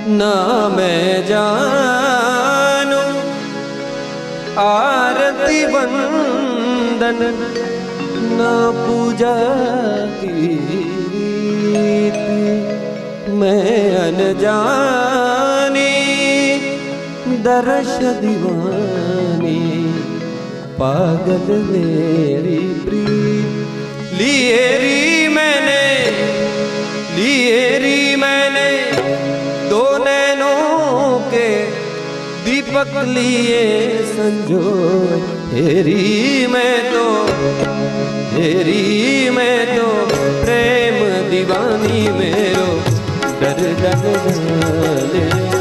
ना मैं जानू आरती वंदन ना पूजा की मैं अनजानी दर्श दीवानी पागल मेरी प्रीत लिए री मैंने दो नैनों के दीपक लिए संजो हेरी मैं तो प्रेम दीवानी मेरो दर दर